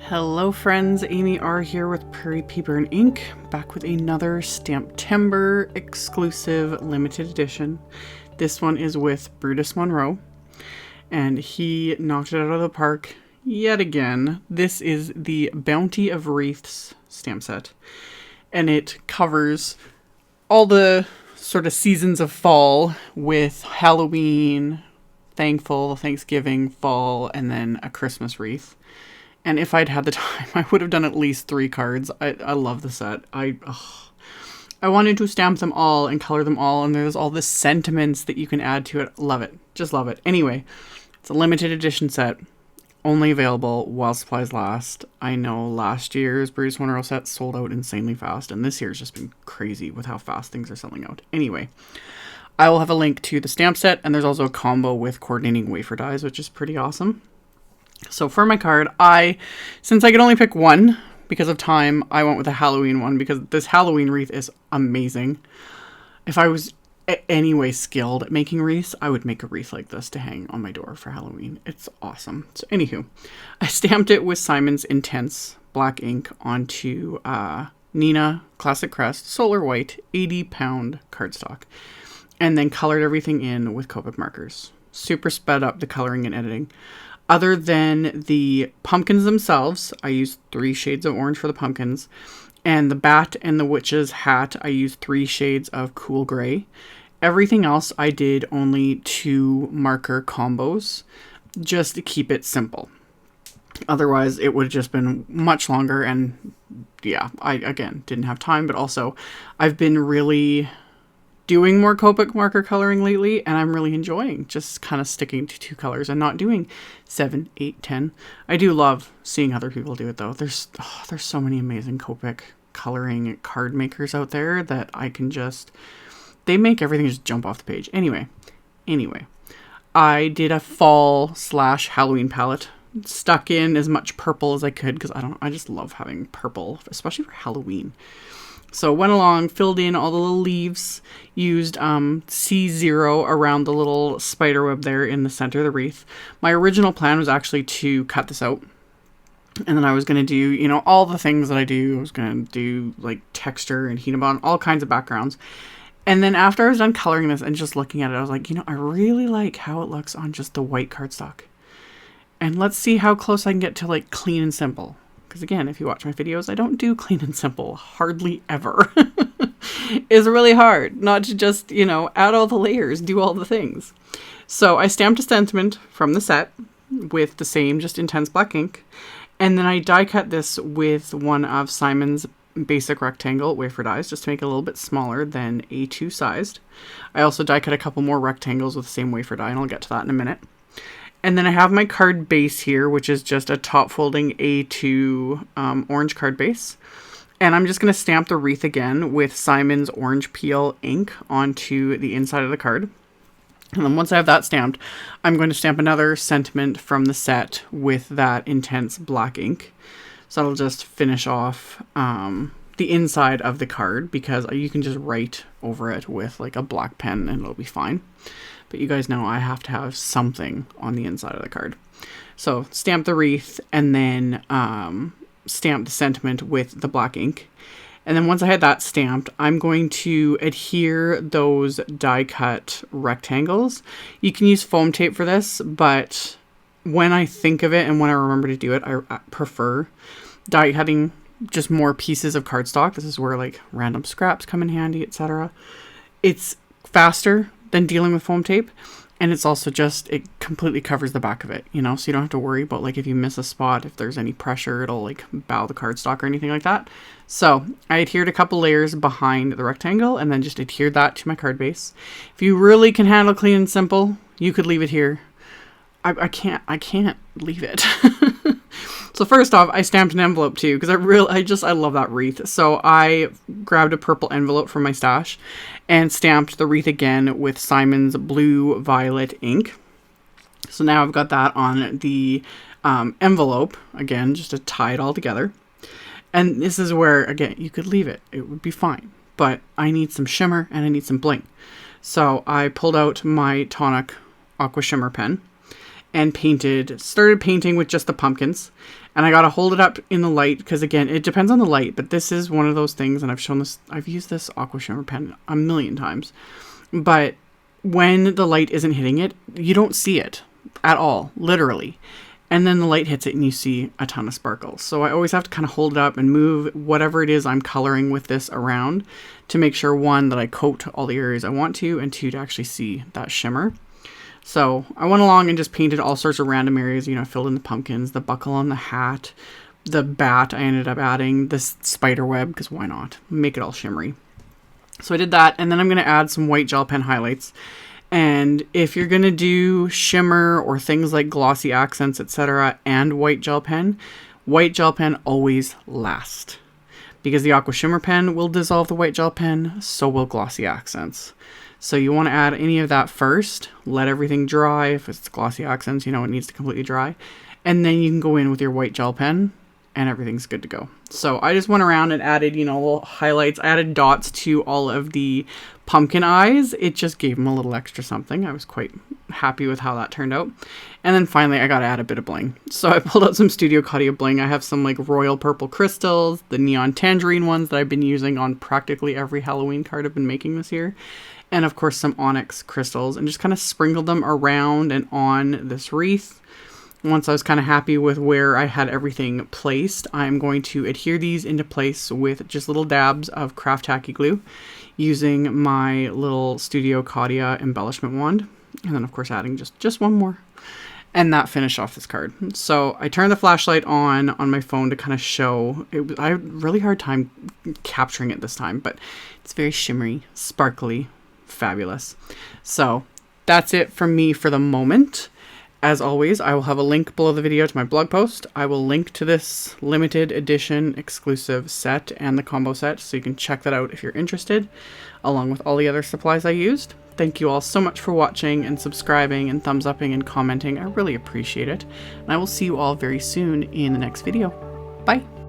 Hello friends, AmyR here with Prairie Paper and Ink, back with another STAMPtember exclusive limited edition. This one is with Brutus Monroe, and he knocked it out of the park yet again. This is the Bounty of Wreaths stamp set, and it covers all the sort of seasons of fall with Halloween, Thankful, Thanksgiving, fall, and then a Christmas wreath. And if I'd had the time, I would have done at least 3 cards. I love the set. I wanted to stamp them all and color them all, and there's all the sentiments that you can add to it. Love it. Just love it. Anyway, it's a limited edition set, only available while supplies last. I know last year's Brutus Monroe set sold out insanely fast, and this year's just been crazy with how fast things are selling out. Anyway, I will have a link to the stamp set, and there's also a combo with coordinating wafer dies, which is pretty awesome. So for my card, since I could only pick one because of time, I went with a Halloween one because this Halloween wreath is amazing. If I was anyway skilled at making wreaths, I would make a wreath like this to hang on my door for Halloween. It's awesome. So anywho, I stamped it with Simon's Intense black ink onto Neenah Classic Crest Solar White 80-pound cardstock, and then colored everything in with Copic Markers. Super sped up the coloring and editing. Other than the pumpkins themselves, I used 3 shades of orange for the pumpkins. And the bat and the witch's hat, I used 3 shades of cool gray. Everything else, I did only 2 marker combos, just to keep it simple. Otherwise, it would have just been much longer. And yeah, I, again, didn't have time. But also, I've been really doing more Copic marker coloring lately, and I'm really enjoying just kind of sticking to 2 colors and not doing 7, 8, 10. I do love seeing other people do it though. There's so many amazing Copic coloring card makers out there that I can they make everything just jump off the page. Anyway, I did a fall / Halloween palette. Stuck in as much purple as I could because I just love having purple, especially for Halloween. So went along, filled in all the little leaves, used C0 around the little spider web there in the center of the wreath. My original plan was actually to cut this out. And then I was going to do, all the things that I do. I was going to do like texture and Hinabon, all kinds of backgrounds. And then after I was done coloring this and just looking at it, I was like, I really like how it looks on just the white cardstock. And let's see how close I can get to like clean and simple. Because again, if you watch my videos, I don't do clean and simple hardly ever. It's really hard not to just, add all the layers, do all the things. So I stamped a sentiment from the set with the same just intense black ink. And then I die cut this with one of Simon's basic rectangle wafer dies just to make it a little bit smaller than A2 sized. I also die cut a couple more rectangles with the same wafer die, and I'll get to that in a minute. And then I have my card base here, which is just a top folding A2 orange card base. And I'm just going to stamp the wreath again with Simon's orange peel ink onto the inside of the card. And then once I have that stamped, I'm going to stamp another sentiment from the set with that intense black ink. So that'll just finish off the inside of the card, because you can just write over it with like a black pen and it'll be fine. But you guys know I have to have something on the inside of the card. So stamp the wreath and then stamp the sentiment with the black ink. And then once I had that stamped, I'm going to adhere those die cut rectangles. You can use foam tape for this, but when I think of it and when I remember to do it, I prefer die cutting just more pieces of cardstock. This is where like random scraps come in handy, etc. It's faster than dealing with foam tape, and it's also it completely covers the back of it, so you don't have to worry about like if you miss a spot, if there's any pressure, it'll like bow the cardstock or anything like that. So I adhered a couple layers behind the rectangle and then just adhered that to my card base. If you really can handle clean and simple, you could leave it here. I can't leave it. So first off, I stamped an envelope too, because I love that wreath. So I grabbed a purple envelope from my stash and stamped the wreath again with Simon's blue violet ink. So now I've got that on the envelope, again, just to tie it all together. And this is where, again, you could leave it. It would be fine. But I need some shimmer and I need some bling. So I pulled out my Tonic Aqua Shimmer pen. and started painting with just the pumpkins. And I got to hold it up in the light because, again, it depends on the light, but this is one of those things, and I've used this Aqua Shimmer pen a million times, but when the light isn't hitting it, you don't see it at all, literally. And then the light hits it and you see a ton of sparkles. So I always have to kind of hold it up and move whatever it is I'm coloring with this around to make sure, one, that I coat all the areas I want to, and two, to actually see that shimmer. So I went along and just painted all sorts of random areas, you know, filled in the pumpkins, the buckle on the hat, the bat. I ended up adding this spider web because why not? Make it all shimmery. So I did that, and then I'm going to add some white gel pen highlights. And if you're going to do shimmer or things like glossy accents, etc., and white gel pen always last. Because the Aqua Shimmer pen will dissolve the white gel pen, so will glossy accents. So you want to add any of that first, let everything dry. If it's glossy accents, you know, it needs to completely dry. And then you can go in with your white gel pen and everything's good to go. So I just went around and added, you know, little highlights. I added dots to all of the pumpkin eyes. It just gave them a little extra something. I was quite happy with how that turned out. And then finally I got to add a bit of bling. So I pulled out some Studio Katia bling. I have some like royal purple crystals, the neon tangerine ones that I've been using on practically every Halloween card I've been making this year. And of course some onyx crystals, and just kind of sprinkled them around and on this wreath. Once I was kind of happy with where I had everything placed, I'm going to adhere these into place with just little dabs of craft tacky glue using my little Studio Katia embellishment wand. And then of course adding just one more. And that finished off this card. So I turned the flashlight on my phone to kind of show. I had a really hard time capturing it this time, but it's very shimmery, sparkly, fabulous. So that's it from me for the moment. As always, I will have a link below the video to my blog post. I will link to this limited edition exclusive set and the combo set, so you can check that out if you're interested, along with all the other supplies I used. Thank you all so much for watching and subscribing and thumbs upping and commenting. I really appreciate it. And I will see you all very soon in the next video. Bye!